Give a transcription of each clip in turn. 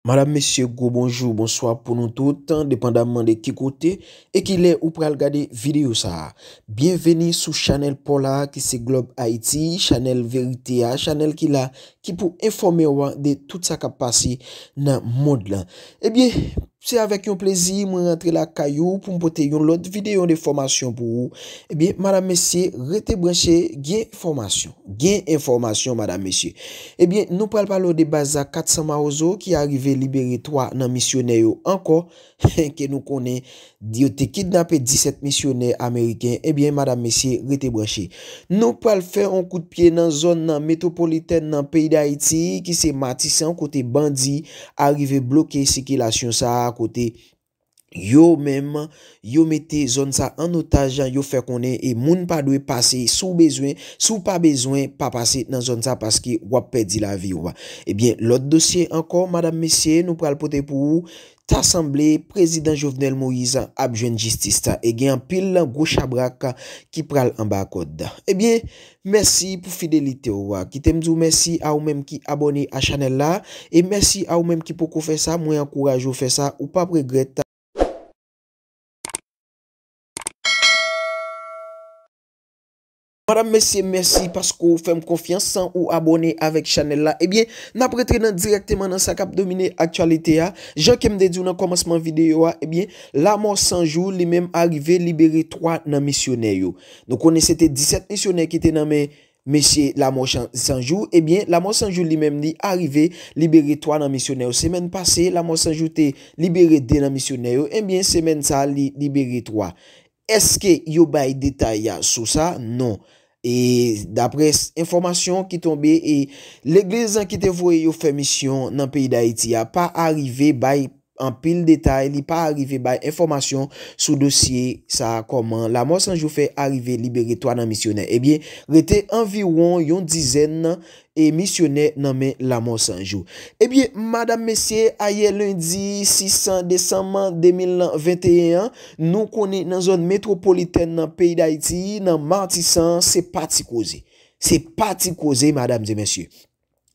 Madame, Monsieur, gros bonjour, bonsoir pour nous tous, dépendamment de qui côté et qui est ou pour regarder vidéo ça. Bienvenue sur Channel Paula qui c'est Globe Haïti, Channel Vérité, Channel qui pour informer de tout ça qui a passé dans le monde là. Eh bien, c'est avec un plaisir moi rentrer la caillou pour me porter une autre vidéo de formation pour vous. Eh bien, madame, messieurs, restez branchés, gain information, madame, messieurs. Eh bien, nous parlons de Baza 400 Maozo qui est arrivé libérer 3 dans missionnaires encore que nous connaissons dit kidnappé 17 missionnaires américains. Eh bien, madame, messieurs, restez branchés. Nous parlons faire un coup de pied dans la zone métropolitaine dans le pays d'Haïti qui c'est Matissan côté bandit arrivé bloquer circulation ça côté yo même yo mettez zone ça en otage yo fait connaître et moun pas doit passer sous pas besoin pas passer dans zone ça parce que ou perdu la vie ou pas. Eh bien l'autre dossier encore madame messieurs nous pral porter pour vous t'assemblée président Jovenel Moïse a besoin justice et gen pile gros chabrak qui pral en bas code. Eh bien merci pour fidélité ou qui t'aime dire merci à ou même qui abonné à channel là et merci à ou même qui pour faire ça moi encourage ou faire ça ou pas regrette. Madame, messieurs, merci parce que vous faites confiance sans ou abonner avec channel là. Eh bien, n'a prêté directement dans sa cap dominer actualité. Jean qui me dit dans commencement vidéo, eh bien, la mort 100 jours, lui même arrivé libérer 3 dans missionnaires. Donc, on c'était 17 missionnaires qui étaient dans mes Monsieur la mort 100 jours, eh bien, la mort 100 jours lui-même dit arrivé libérer 3 dans missionnaires. Semaine passée, la mort 100 jours t'es libéré 2 dans missionnaires. Eh bien, semaine ça libéré 3. Est-ce que yo bay détail sur ça? Non. Et d'après information qui tombait et l'église qui te voyé yo fait mission dans le pays d'Haïti a pas arrivé bay en pile détail, il pas arrivé by information sous dossier ça comment la mort sans jour fait arriver libérer toi dans missionnaire. Eh bien, rete environ une dizaine et missionnaire nommé la mort sans jour. Eh bien, madame messieurs, hier lundi 6 décembre 2021, nous connaissons dans zone métropolitaine dans le pays d'Haïti, dans Martissan, c'est parti causé. C'est parti causé, mesdames et messieurs.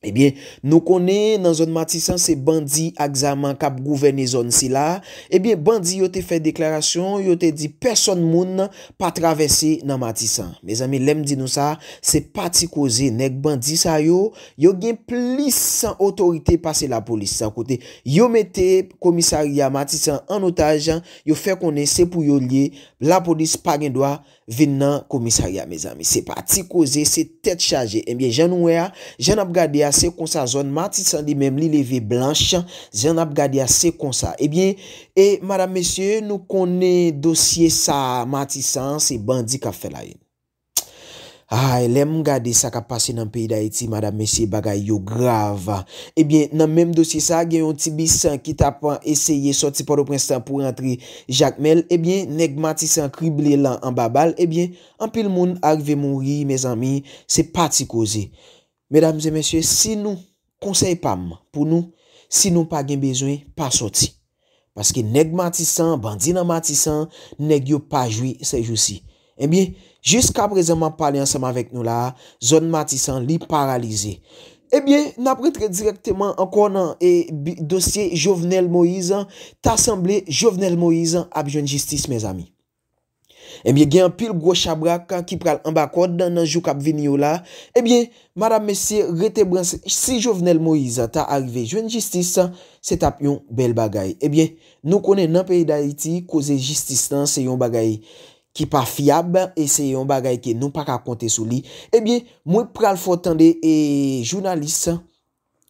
Eh bien, nous connaissons dans zone Matissan, c'est bandit examen cap gouverner zone si là. Eh bien, bandit yo te fait déclaration, yo te dit personne moun pas traverser dans Matissan. Mes amis, l'aime dit nous ça, c'est parti causé nèg bandit ça yo gen plus sans autorité passer la police ça côté. Yo mette commissariat Matissan en otage, yo fait connaître c'est pour yo lier la police pas gen droit venir commissariat mes amis. C'est parti causé, c'est tête chargée. Eh bien, j'en ap gade assez comme ça zone Matissan dit même li levé blanche, j'en ap gade assez comme ça. Eh bien, et madame messieurs, nous connaît dossier ça Matissan, c'est bandit qui a fait la haine. Ah, l'aime garder ça qui a passé dans le pays d'Haïti, madame, messieurs, bagay yo grave. Eh bien, dans le même dossier, ça, il y a un petit bissan qui t'a essayé de sortir pour le printemps pour rentrer Jacques Mel. Eh bien, nèg Matissan criblé là en babal. Eh bien, en pile moun arrivé mourir, mes amis, c'est parti causé. Mesdames et messieurs, si nous conseillons pas pour nous, si nous pas besoin, pas sorti. Parce que nèg Matissan, bandit dans Matissan, nèg yo pas joué ces jours-ci. Eh bien, jusqu'à présent, m'a parlé ensemble avec nous là, zone Matissan li paralysé. Eh bien, n'a prêté directement encore dans dossier Jovenel Moïse, t'assemblé Jovenel Moïse a besoin de justice, mes amis. Eh bien, il y a un pile gros chabrak qui pral en bas code dans jou k'ap vini yo là. Eh bien, madame, messieurs, rete branché. Si Jovenel Moïse t'a arrivé, joine justice, c'est tap yon bel bagay. Eh bien, nous connaissons dans le pays d'Haïti, cause justice, c'est yon bagay qui pas fiable et c'est un bagay qui nous pas qu'à compter sur lui. Eh bien, moi pral faut tande et journaliste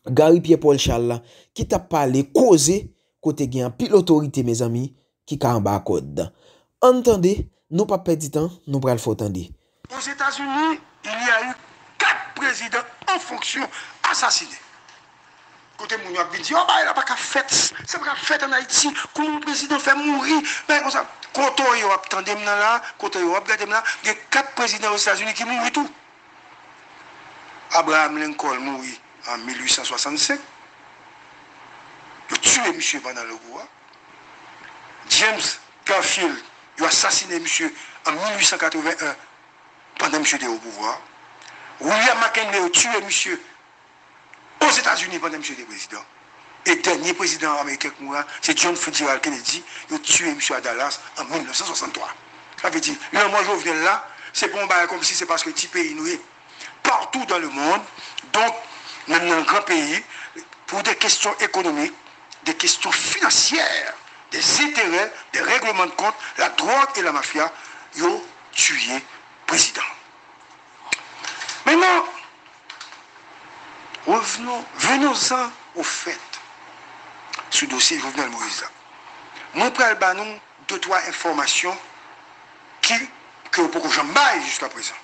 Gary Pierre-Paul Charles qui t'a parlé causer côté gen pile autorité mes amis qui ka en bas code. Entendez, nous pas perdre du temps, nous pral faut tande. Aux États-Unis, il y a eu 4 présidents en fonction assassinés. Côté moun yo dit oh bah il a pas qu'à fête, c'est pas qu'à fête en Haïti, comment le président fait mourir, ben comme ça côté yo attendem là, côté yo regardem là, il y a 4 présidents aux États-Unis qui mourent tout. Abraham Lincoln mourit en 1865. Il a tué monsieur pendant le pouvoir. James Garfield, il a assassiné monsieur en 1881 pendant monsieur était au pouvoir. William McKinley a tué monsieur aux États-Unis pendant monsieur était président. Et dernier président américain qui mourra, c'est John Fitzgerald Kennedy. Il a tué M. à Dallas en 1963. Ça veut dire, là, moi, je viens là, c'est pour moi comme si c'est parce que petit pays nous est partout dans le monde, donc, même dans un grand pays, pour des questions économiques, des questions financières, des intérêts, des règlements de compte, la drogue et la mafia, ils ont tué le président. Maintenant, venons-en au fait. Ce dossier Jovenel Moïse. Nous prenons deux, trois informations que pour j'en baille jusqu'à présent.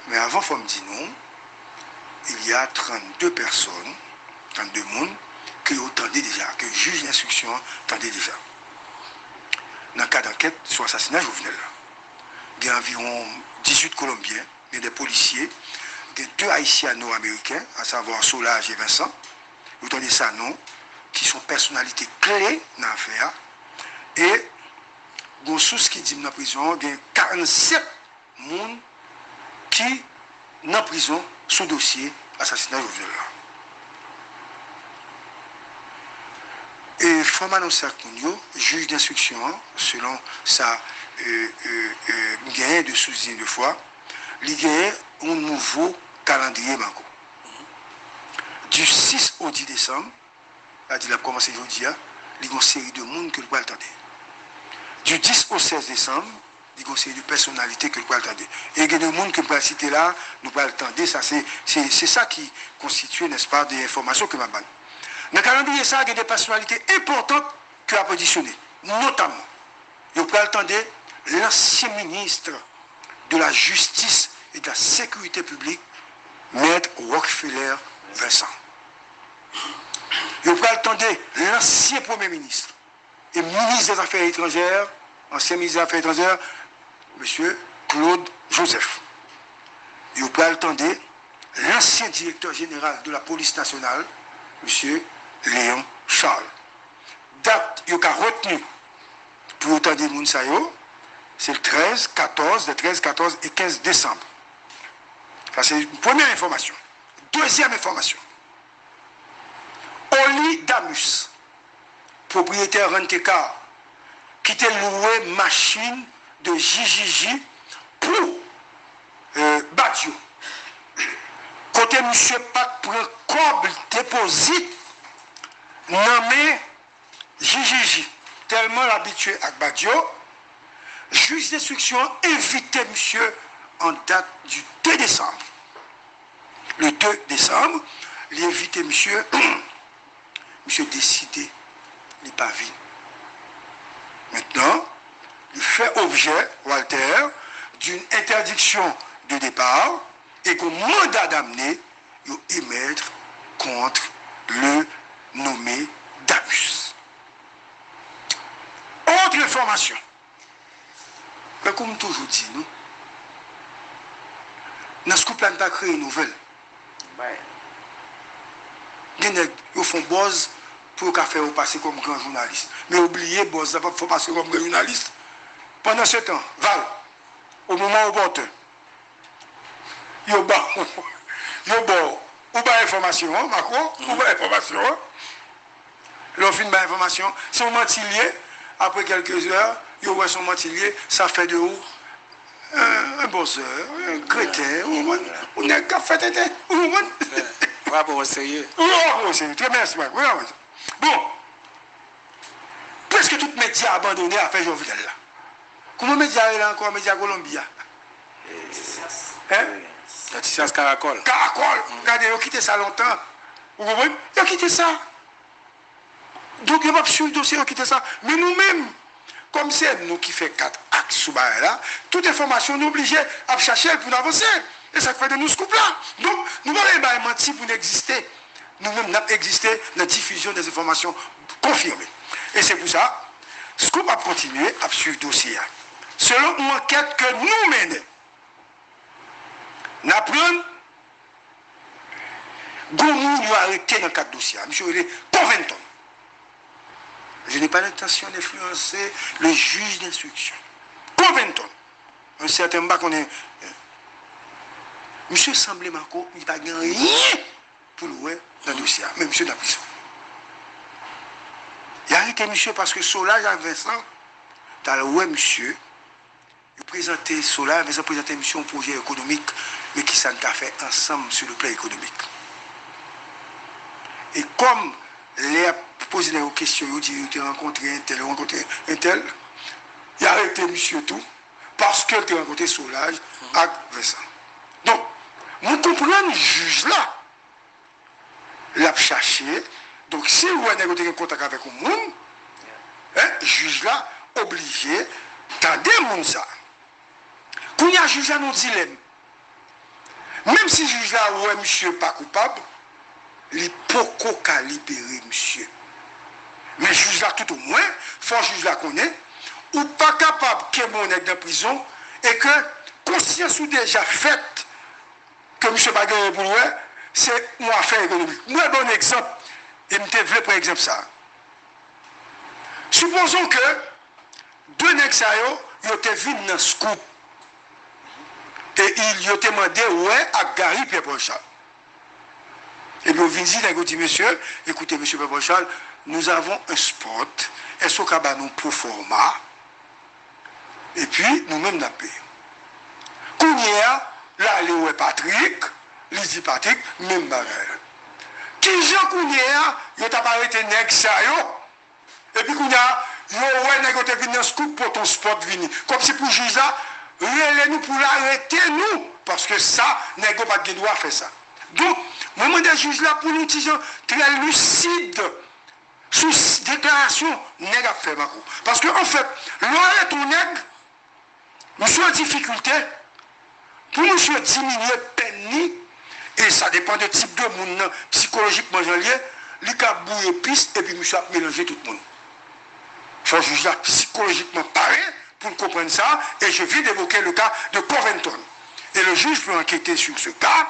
Mais avant, il faut me dire non. Il y a 32 personnes, 32 personnes qui ont tenté déjà, que le juge d'instruction tenté déjà. Dans le cas d'enquête sur l'assassinat Jovenel. Il y a environ 18 Colombiens, il y a des policiers, il y a 2 Haïtiano-Américains, à savoir Solage et Vincent. Vous entendez ça, non? Qui sont personnalités clés dans l'affaire. Et, il y a une source qui dit dans la prison, il y a 47 personnes qui sont dans la prison sous dossier assassinat Jovenel. Et il faut m'annoncer à Kounio, juge d'instruction, selon sa gain de souci de foi, il y a un nouveau calendrier banco. Du 6 au 10 décembre, il a commencé aujourd'hui, il y a une série de monde que le poil attendait. Du 10 au 16 décembre, il y a une série de personnalités que le poil attendait. Et il y a des gens que le poil citer là, nous poil attendait, c'est ça qui constitue, n'est-ce pas, des informations que m'a banne. Dans le calendrier, ça, il y a des personnalités importantes qui ont positionné. Notamment, il poil attendait l'ancien ministre de la Justice et de la Sécurité publique, Maître Rockefeller Vincent. Il poil attendait l'ancien Premier ministre et ministre des Affaires étrangères, ancien ministre des Affaires étrangères, M. Claude Joseph. Il poil attendait l'ancien directeur général de la police nationale, M. Léon Charles. Date, il a retenu pour autant de Mounsayo, c'est le 13, 14 et 15 décembre. Ça, c'est une première information. Deuxième information. Oli Damus, propriétaire Rentecar, qui était loué machine de JJJ pour Badio. Côté monsieur Pat prend comme déposit nommé JJJ, tellement habitué à Badio, juge d'instruction invitait monsieur en date du 2 décembre. Le 2 décembre, il invitait monsieur, monsieur décidé, il n'est pas vu. Maintenant, il fait objet, Walter, d'une interdiction de départ et qu'un mandat d'amener, il émettre contre le nommé Damus. Autre information. Mais comme toujours dit, nous, dans ce couple, on a créé une nouvelle. Ils font buzz pour faire passer comme grand journaliste. Mais oubliez, buzz, ça ne faut pas passer comme grand journaliste. Pendant ce temps, Val, au moment où on il y a information, Macron, ou pas information. L'on fin de information, c'est un mantilier, après quelques heures, il y a son mantilier, ça fait de où un bosseur, un crétin, on a qu'à faire tête. Bravo, au sérieux. Oui, c'est très merci. Bon, presque tous les médias abandonnés à faire Jovenel là. Comment les médias là encore, médias colombiens? Hein? Noticias Caracol. Caracol, regardez, ils ont quitté ça longtemps. Vous comprenez? Ils ont quitté ça. Donc, ils n'ont pas suivi le dossier, ils ont quitté ça. Mais nous-mêmes, comme c'est nous qui faisons 4 actes sous là, toute information, nous obligés à chercher pour avancer. Et ça fait de nous ce couple-là. Donc, nous n'avons pas menti pour exister. Nous-mêmes, nous avons existé dans la diffusion des informations confirmées. Et c'est pour ça, Scoop a continué à suivre le dossier. Selon une enquête que nous menons, nous apprenons Goumou nous a arrêté dans 4 dossiers. Monsieur, il est Conventon. Je n'ai pas l'intention d'influencer le juge d'instruction. Conventon. Un certain moment qu'on est. Monsieur semblait Marco, il n'a pas rien pour le dans le dossier. Mais monsieur dans la prison. Il a arrêté monsieur parce que Solage à Vincent, dans le monsieur, il présentait Solage, Vincent présentait monsieur un projet économique, mais qui s'en a fait ensemble sur le plan économique. Et comme les a posé des questions, il dit qu'il a rencontré un tel, il a arrêté monsieur tout, parce qu'il a rencontré Solage avec Vincent. Donc, nous comprenons le juge là, l'a cherché. Donc, si vous avez un contact avec un monde, le juge là, obligé d'aider le monde ça. Quand il y a un juge là, non dilemme. Même si le juge là, ouais, monsieur pas coupable, il peut pas libérer monsieur. Mais le juge là, tout au moins, il faut que le juge là connaît, ou pas capable que mon est dans la prison, et que conscience ou déjà faite que monsieur pas gagné pour lui, c'est une affaire économique. Moi, bon exemple, et je te veux par exemple ça. Supposons que deux nègres ils ont été venus dans ce coup. Et ils ont demandé, ouais, à Gary Pierre-Paul Charles. Et puis, ils ont dit, monsieur, écoutez, monsieur Pierre-Paul Charles, nous avons un spot, est-ce qu'on a nous pro format, et puis, nous-mêmes, nous payons. Quand il y a, là, les ouais Patrick, les dit Patrick, même bagarre. Qui Jean Kounia, il t'a pas arrêté nèg ça yo. Et puis Kounia, yo ouais nèg te vinn dans scoop pour ton spot vini. Comme si pour juge ça, relè nous pour l'arrêter nous parce que ça nèg pas de droit faire ça. Donc, moment des juges là pour nous dire très lucide sous déclaration nèg a fait Macron. Parce que en fait, l'arrêt ton nèg nous sommes en difficulté pour nous diminuer peine. Et ça dépend du type de monde psychologiquement lié. Il a bouillé piste et puis monsieur a mélangé tout le monde. Il faut juger psychologiquement pareil pour comprendre ça. Et je viens d'évoquer le cas de Covington. Et le juge peut enquêter sur ce cas.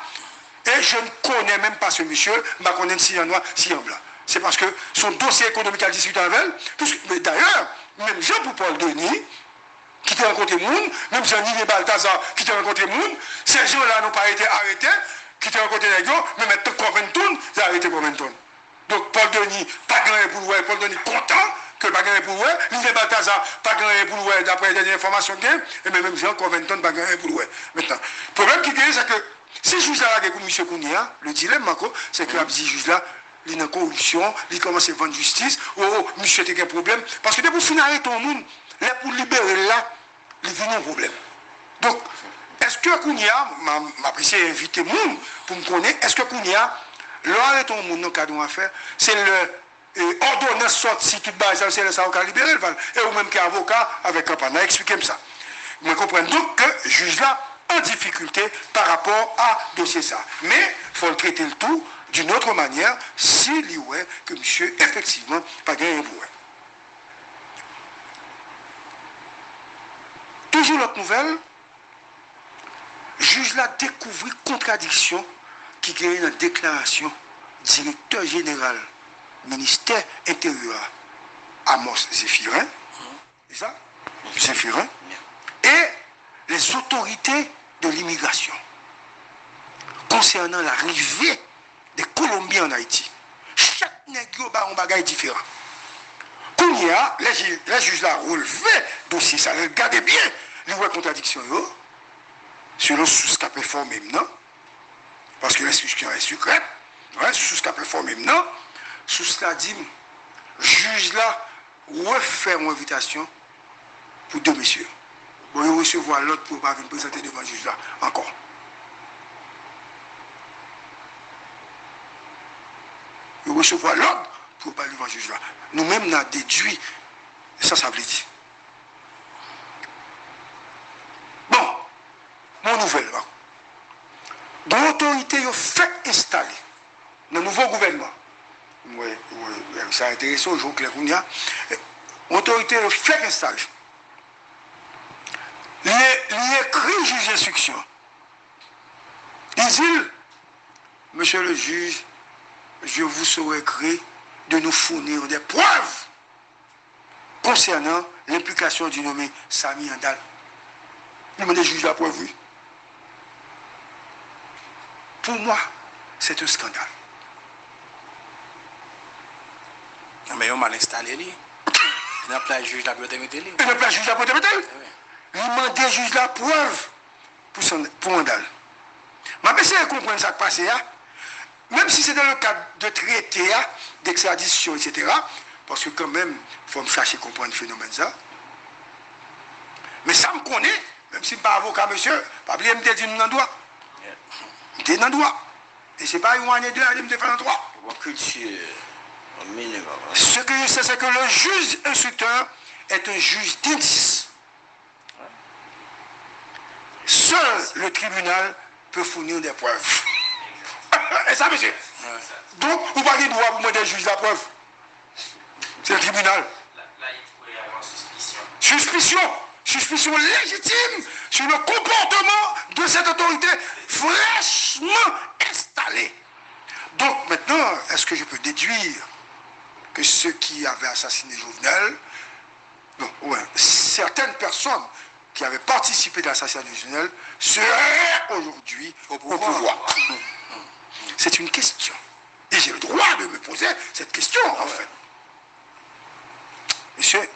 Et je ne connais même pas ce monsieur. Je ne connais pas si en noir, si en blanc. C'est parce que son dossier économique a discuté avec elle. Mais d'ailleurs, même Jean-Paul Denis, qui t'a rencontré monde, même Jean-Yves Balthazar, qui t'a rencontré monde, ces gens-là n'ont pas été arrêtés. Qui était rencontré avec eux, mais maintenant Covington, il a arrêté Covington. Donc Paul Denis, pas gagné pour le Paul Denis content que pas gagné pour le L'île Balthazar, pas gagné pour le d'après les dernières informations qu'il y a, et même Jean Covington, pas gagné pour le Maintenant, le problème qui est, c'est que si le juge là avec M. Kounia, le dilemme, c'est que le juge là, il est en corruption, il commence à vendre justice, oh, monsieur, il y a un problème. Parce que dès pour finir ton monde, là, pour libérer là, il vient un problème. Donc, est-ce que Kounia, m'apprécie inviter moun pour me connaître, est-ce que Kounia, l'arrêt ton moun dans le cadre à faire, c'est le ordonnance sortie toute base, c'est le ça qui a libéré le val, et ou même qui est avocat avec un panneau, expliquez-moi ça. Vous comprenez donc que le juge là en difficulté par rapport à dossier ça. Mais il faut le traiter le tout d'une autre manière, s'il y a que monsieur, effectivement, pas gagné pour eux. Toujours l'autre nouvelle, juge là découvert contradiction qui est dans la déclaration directeur général ministère intérieur Amos Zéphirin, c'est ça? Zéphirin, et les autorités de l'immigration concernant l'arrivée des Colombiens en Haïti. Chaque nègre a un bagage différent. Quand il y a, les juges là relevé dossier, ça regardez bien, les contradictions selon ce qu'a performé maintenant, parce que l'instruction est secrète, sous ce qu'a performé maintenant, sous ce qu'a dit, juge là refait une invitation pour deux messieurs. Bon, il recevoir l'autre pour ne pas venir présenter devant le juge là encore. Il recevoir l'autre pour ne pas devant le juge là. Nous-mêmes, nous avons déduit, ça veut dire. Bon, mon nouvelle, dans l'autorité, il fait installer dans le nouveau gouvernement. Oui, ça a intéressé au jour que l'autorité il fait installer. Il écrit juge d'instruction. Il dit, monsieur le juge, je vous serai écrit de nous fournir des preuves concernant l'implication du nommé Sami Andal. Il me dit, juge la preuve, oui. Pour moi, c'est un scandale. Mais on m'a installé. Il n'y a pas de juge là pour te mettre. Il n'y a pas de juge là pour te mettre. Il demande des juges la preuve pour Mandal. Je vais essayer de comprendre ça qui passe. Même si c'est dans le cadre de traité, d'extradition, etc. Parce que quand même, il faut me chercher à comprendre le phénomène ça. Mais ça me connaît, même si je ne suis pas avocat, monsieur, pas oublier me dire dans le droit. Je dans le droit. Et ce n'est pas une année deux, je me faire dans le droit. Ce que je sais, c'est que le juge instructeur est un juge d'indice. Seul le tribunal peut fournir des preuves. Et ça, monsieur. Donc, vous n'avez pas le droit pour moi de juger la preuve. C'est le tribunal. Là, il pourrait y avoir suspicion. Suspicion légitime sur le comportement de cette autorité fraîchement installée. Donc, maintenant, est-ce que je peux déduire que ceux qui avaient assassiné Jovenel, certaines personnes qui avaient participé à l'assassinat de Jovenel seraient aujourd'hui au pouvoir. C'est une question. Et j'ai le droit de me poser cette question, en fait. Monsieur,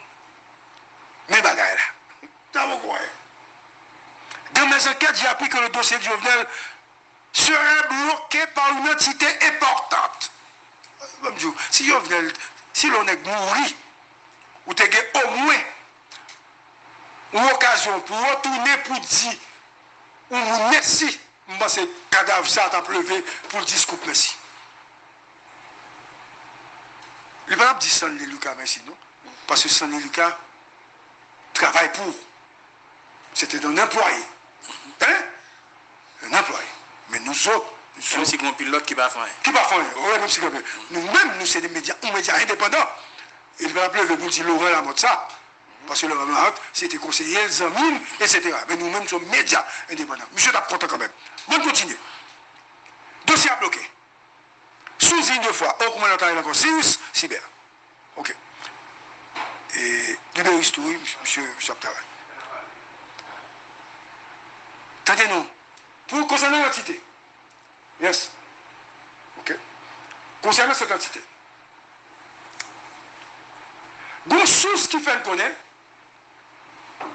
mes bagailles là, dans vos coins. Dans mes enquêtes, j'ai appris que le dossier de Jovenel serait bloqué par une entité importante. Si Jovenel, si l'on est mouru, ou t'es au moins une occasion pour retourner pour dire ou merci, moi c'est cadavre ça t'a pleuvé pour le discours merci. Il ne va pas dire Stanley Lucas merci, non? Parce que Stanley Lucas travaille pour. C'était un employé. Hein? Un employé. Mais nous autres, Même si un pilote qui va faire. qui va faire? Oui, même si nous-mêmes, nous sommes des médias indépendants. Il va appeler le dire Laurent Lamotte ça. Parce que Laurent Lamotte, c'était conseiller, Zamine, etc. Mais nous-mêmes nous sommes médias indépendants. Monsieur t'as content quand même. Bon, continue. Dossier à bloquer. Sous une deux fois. Au commandant il encore Sirius, Cyber. OK. Et Libéris tout, monsieur Abtara. Attendez-nous. Pour concerner l'entité. Yes. OK. Concernant cette entité. Une source qui fait le connaître.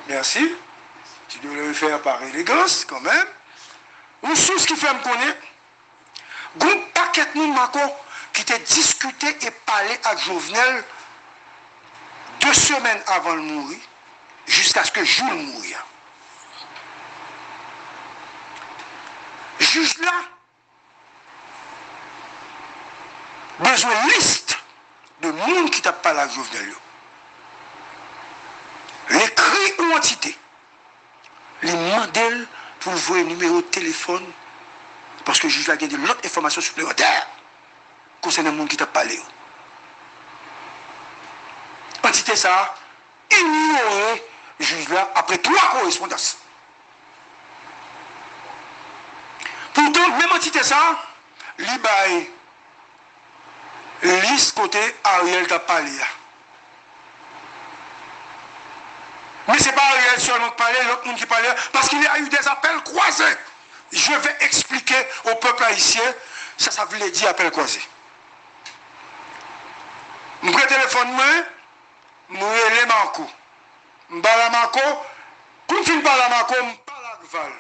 Merci. Tu devrais le faire par élégance quand même. Une source qui fait me connaître. Un paquet de monde qui t'a discuté et parlé avec Jovenel 2 semaines avant de mourir, jusqu'à ce que Jules mouille. Juge là, besoin de liste de monde qui t'a parlé avec Jovenel. L'écrit ou entité, les modèles pour voir un numéro de téléphone, parce que le juge a gagné de l'autre information supplémentaire concernant le monde qui t'a parlé. Entité ça, ignorer le juge là après 3 correspondances. Pourtant, même entité ça, l'IBAE, liste côté Ariel t'a parlé. Mais ce n'est pas Ariel seulement qui parlait, l'autre monde qui parlait, parce qu'il y a eu des appels croisés. Je vais expliquer au peuple haïtien, ça voulait dire appel croisé. Je prends le téléphone, je vais Marco. Je vais Marco, quand je parle à Marco, je parle à Gval.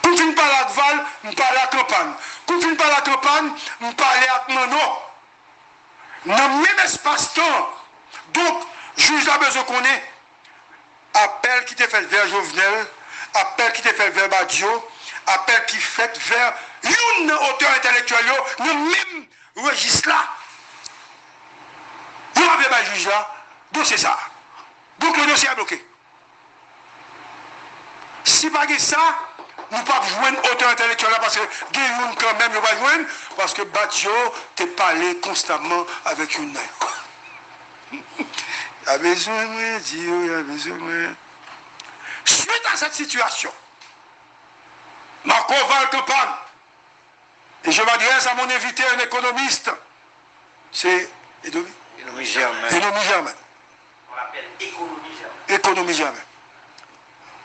Quand je parle à Gval, je parle à campagne. Quand je parle à campagne, je parle à Mano. Dans le même espace-temps. Donc, juge a besoin qu'on ait appel qui te fait vers Jovenel, appel qui te fait vers Badio, appel qui fait vers une auteur intellectuel, dans le même registre là. Vous avez pas juge là, donc c'est ça. Donc le dossier est bloqué. Si pas ça, nous ne pouvons pas jouer un auteur intellectuel là parce que Guillaume quand même ne va jouer parce que Badio te parlé constamment avec une naine. Il y a besoin de dire, il y a besoin de... Suite à cette situation, Marco va en campagne. Et je m'adresse à mon invité, un économiste. C'est Économie Germain. Économie Germain. On l'appelle économie Germain. Économie Germain.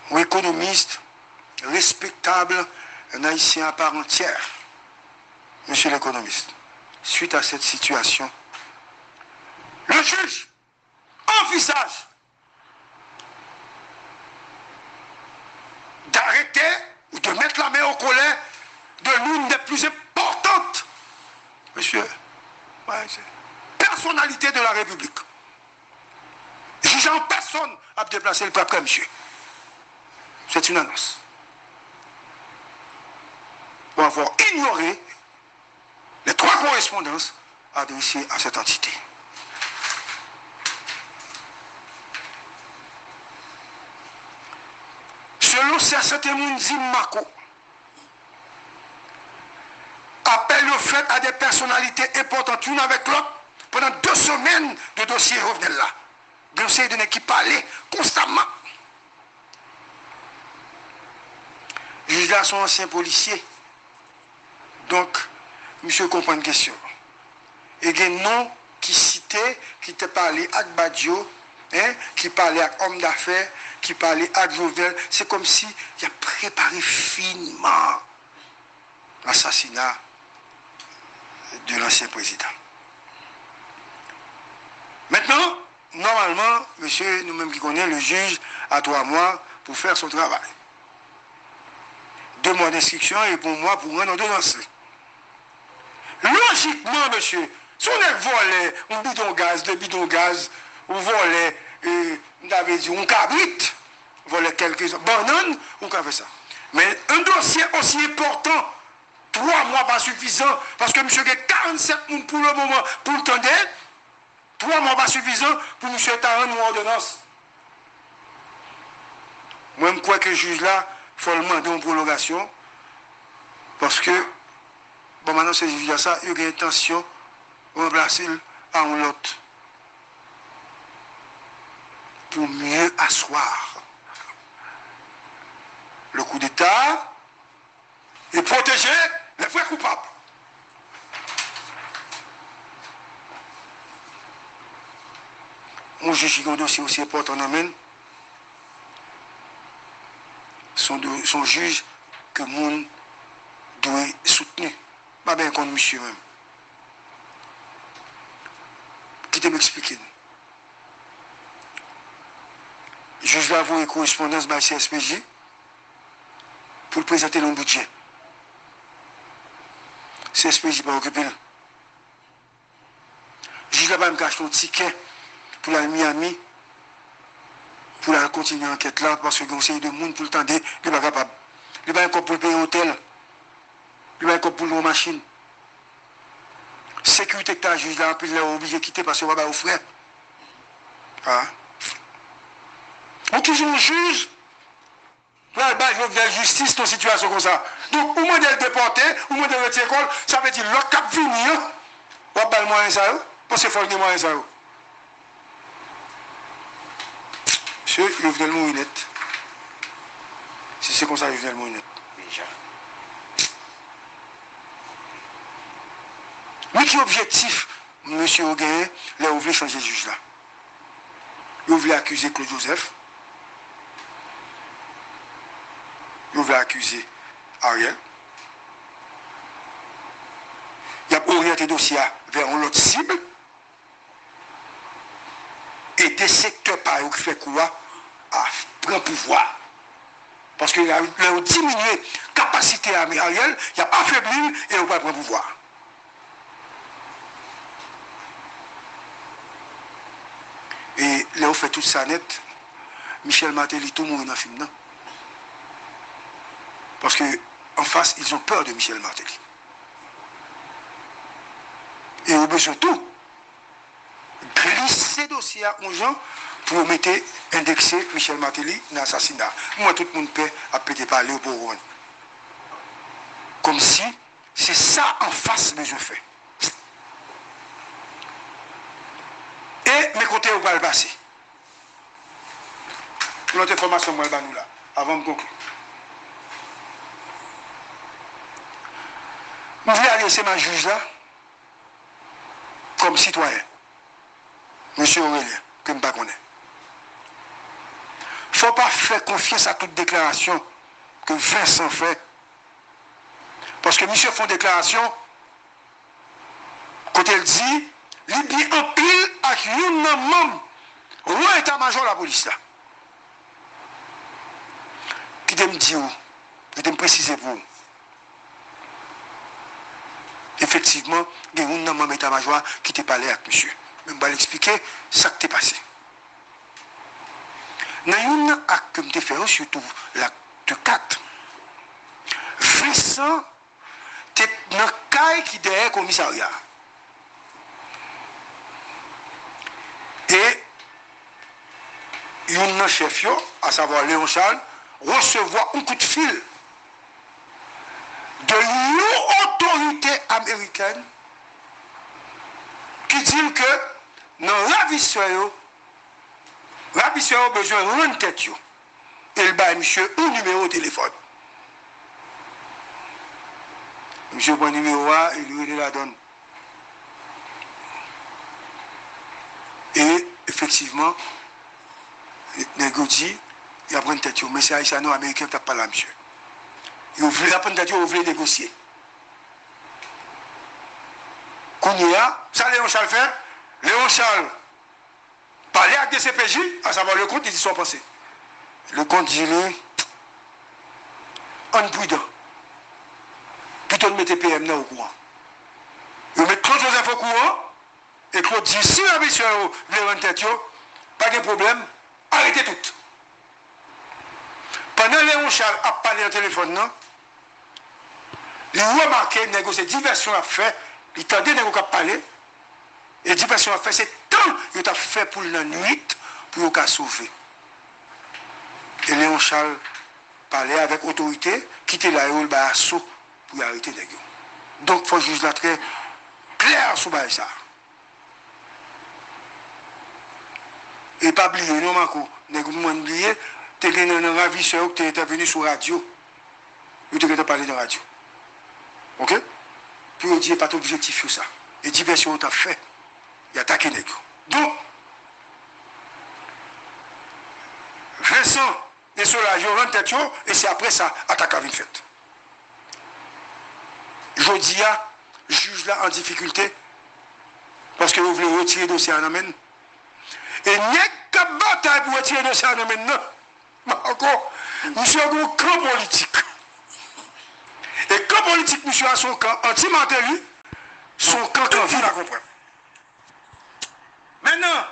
Un économiste respectable, un haïtien à part entière. Monsieur l'économiste, suite à cette situation, le juge envisage d'arrêter ou de mettre la main au collet de l'une des plus importantes, monsieur, personnalités de la République. Juge en personne à déplacer le peuple, monsieur. C'est une annonce. Pour avoir ignoré les 3 correspondances adressées à cette entité. Selon certains Moundi Mako, appelle le fait à des personnalités importantes, l'une avec l'autre, pendant 2 semaines de dossier revenaient là. Dossier d'une équipe parlait constamment. Juge là sont anciens policiers. Donc, monsieur comprend une question. Et il y a un nom qui citait, qui te parlait avec Badio, hein, qui parlait avec homme d'affaires, qui parlait avec Jovel. C'est comme si il a préparé finement l'assassinat de l'ancien président. Maintenant, normalement, monsieur, nous-mêmes qui connaissons, le juge a 3 mois pour faire son travail. 2 mois d'instruction et pour moi pour rendre ordonnance. Logiquement, monsieur, si on est volé un bidon gaz, 2 bidons gaz, ou volé, on avait dit, un cabrit, volé quelques bananes, on fait ça. Mais un dossier aussi important, 3 mois pas suffisant, parce que monsieur a 47 moun pour le moment, pour le temps, 3 mois pas suffisant pour monsieur Taran ou ordonnance. Moi, je crois que le juge là, il faut demander une prolongation, parce que, bon, maintenant, ce juge là, ça, il y a une intention de remplacer à un autre pour mieux asseoir le coup d'État et protéger les vrais coupables. On juge qui a un dossier aussi important en amène. Son juge que le monde doit soutenir. Pas bien contre monsieur même. Qui te m'expliquer. Le juge va avoir une correspondance par CSPJ pour présenter le budget. CSPJ va occuper. Le juge va me cacher un ticket pour la Miami. Pour la continuer l'enquête là, parce que le conseil de monde pour le temps, il n'est pas capable. Il n'est pas encore pour le payer hôtel. Il n'est pas encore pour le machine. Sécurité que tu as juge là, puis il est obligé de quitter parce qu'il va pas au frère. Ah. On toujours un juge. Là, il va faire justice dans une situation comme ça. Donc, au moins de le déporter, au moins de le retirer l'école, ça veut dire l'autre cap venir. On va pas le moyen ça, parce qu'il faut le moyen ça. Monsieur, il venait le mouinette. Si c'est comme ça, il venait le mouinette. Déjà. Mais qui est objectif, monsieur Oguin, là, vous voulez changer le juge là. Vous voulez accuser Claude Joseph. Vous voulez accuser Ariel. Il a orienté le dossier vers une autre cible. Et des secteurs par eux qui fait quoi à prendre pouvoir. Parce qu'il a diminué la capacité à Ariel, il a affaibli et il va prendre pouvoir. Et là, on fait tout ça net. Michel Martelly, tout le monde dans le film, non? Parce qu'en face, ils ont peur de Michel Martelly. Et on a besoin de tout. Glisser dossier à un gens pour mettre indexer Michel Martelly dans l'assassinat. Moi, tout le monde peut appeler parler au Bourgogne. Comme si c'est ça en face que je fais. Et mes côtés, on va le passer. L'autre information, moi, nous là, avant de conclure. Je vais laisser ma juge là, comme citoyen. Monsieur Aurélien, que je ne connais pas. Il ne faut pas faire confiance à toute déclaration que Vincent fait. Parce que monsieur fait une déclaration, quand elle dit, li bien en pile avec une membre ou état-major la police là. Qui te me dit où, qui te me préciser pour vous. Effectivement, il y a un membre état-major qui t'a parlé avec monsieur. Je vais l'expliquer ça qui t'est passé. Dans un acte que je fait, surtout l'acte 4, Vincent, tu es dans le cas qui est derrière le commissariat. Et un chef, à savoir Léon Charles, recevoir un coup de fil de l'autorité américaine qui dit que dans la vie a besoin de rendre tête. Il bat monsieur un numéro de téléphone. Monsieur prend le numéro A, il lui la donne. Et effectivement, négocier, il a pris une tête. Mais c'est haïtiano américain qui n'a pas là, monsieur. Il voulait prendre une tête, il voulait négocier. Quand il y a, ça Léon Charles fait, Léon Charles parlait avec des CPJ, à savoir le compte, il dit son pensée. Le compte dit, en prudent. Plutôt de mettre PM au courant. Il met Claude Joseph au courant, et Claude dit, si la mission veut rendre tête, pas de problème, arrêtez tout. Pendant Léon Charles a parlé au téléphone, non? Il a remarqué, négocier diversion à faire, il tendait négocier à parler, et diversion à faire, c'est tant qu'il a fait pour la nuit, pour le sauver. Et Léon Charles parlait avec autorité, quitter la rue, le assaut pour arrêter les gars. Donc, il faut juger là très clair sur ça. Et pas oublier, non, Marco, les gars, oublié, tu es un ravisseur qui est venu sur la radio. Tu as parlé de la radio. Ok? Puis on dit, pas d'objectif sur ça. Et diversion, tu as fait. Il a attaqué les gars. Donc, Vincent et Solange, ils rentrent tête, et c'est après ça, attaque à une fête. Jodi a, juge là en difficulté, parce que vous voulez retirer le dossier en amène. Et il n'y a qu'à bataille pour retirer le dossier en amène, non. Encore, monsieur a un camp politique. Et camp politique, monsieur a son camp anti-Mantélu, son camp qui vient à comprendre. Maintenant,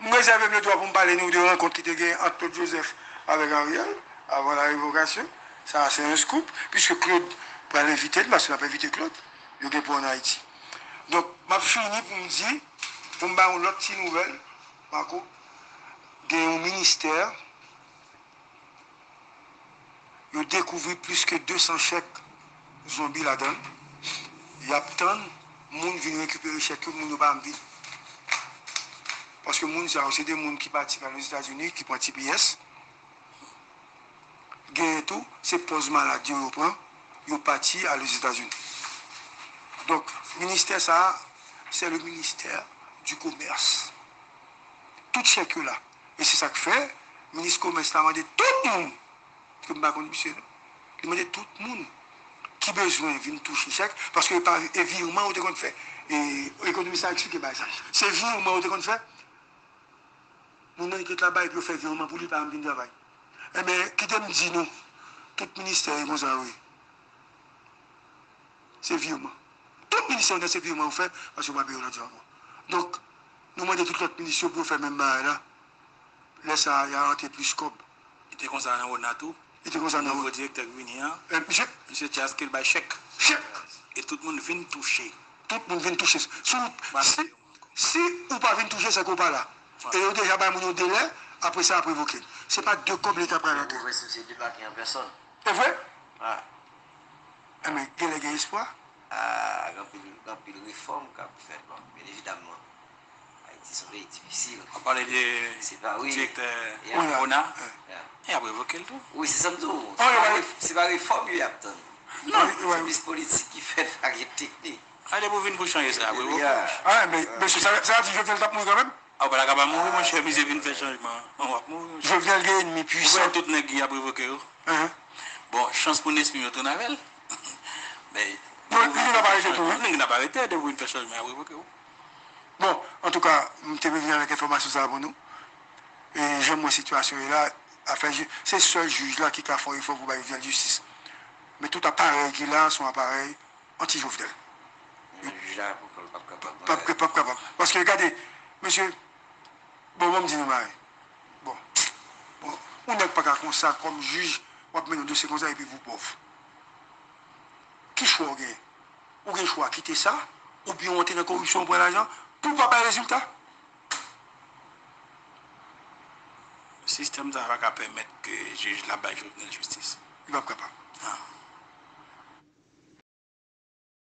je réserve le droit pour me parler de rencontre qui était entre Claude Joseph avec Ariel, avant la révocation. Ça, c'est un scoop, puisque Claude va l'inviter, parce qu'il n'a pas invité Claude, il est pour en Haïti. Donc, je fini pour me dire, pour me faire une autre petite nouvelle, Marco, il y a un ministère, il a découvert plus que 200 chèques zombies là-dedans. Il y a tant de monde qui vient récupérer les chèques, tout le monde n'a pas envie. Parce que les gens, c'est des gens qui participent aux États-Unis, qui prennent TPS. Et tout, c'est pose maladie au point, ils partent aux États-Unis. Donc, le ministère, ça, c'est le ministère du commerce. Tout chèque là. Et c'est ça que fait, le ministre du commerce a demandé tout le monde, que je ne sais pas, monsieur, il a demandé tout le monde qui a besoin de toucher chèque, parce que le virement, on a fait. Et l'économie, ça a expliqué ça. C'est virement, on a fait. Nous avons là-bas et puis faire virement pour lui pas venir travail. Eh bien, qui te dit nous, tout ministère est comme ça, oui. C'est virement. Tout ministère a ce virement fait parce que je ne vais pas payer le job. Donc, nous demandons tout l'autre ministère pour faire même là. Là, ça y a rentré plus cob. Il était concerné au NATO. Il était concerné au directeur Guinéen. Monsieur Thias, qu'il va chèque. Chèque. Et tout le monde vient toucher. Tout le monde vient toucher. Si ou pas vient toucher, c'est qu'on pas là. Et on déjà pas mon délai, après ça, après évoquer. Ce n'est pas deux comme l'État prend la tête. C'est débarqué en personne. C'est vrai? Ah. Mais quel est l'espoir? Ah, il y a une réforme qu'a fait, bien évidemment. Haïti, c'est very difficile. On parlait du directeur ONA. Et après évoquer le tout. Oui, c'est ça tout. C'est pas réforme, il y a tant. Non, c'est une politique qui fait variété technique. Allez, vous venez pour changer ça. Ah, mais ça a dit, je vais le taper quand même. Ah, bah, là, mourir, mon cher, mais je viens faire changement. Je viens le gagner ennemi puissant. Vous tout le qui a provoqué. Bon, chance pour l'esprit, on tourne avec. Mais. Non, il n'a pas arrêté tout. Il n'a pas arrêté de vous faire changement à provoquer. Bon, en tout cas, je te reviens avec l'information ça pour nous. Et j'aime mon situation là. C'est le seul juge là qui a fait il faut pour la justice. Mais tout appareil qui là sont appareils anti-Jovenel. Pas capable. Parce que regardez, monsieur, bon, on me dit, bon, on n'est pas comme ça, comme juge, on va mettre nos dossiers comme ça et puis vous pauvres. Qui choix vous avez? Ou avez choix quitter ça, ou bien on dans la corruption pour l'argent, pour pas avoir résultat? Le système ne va pas permettre que le juge la baille de justice. Il va pas capable.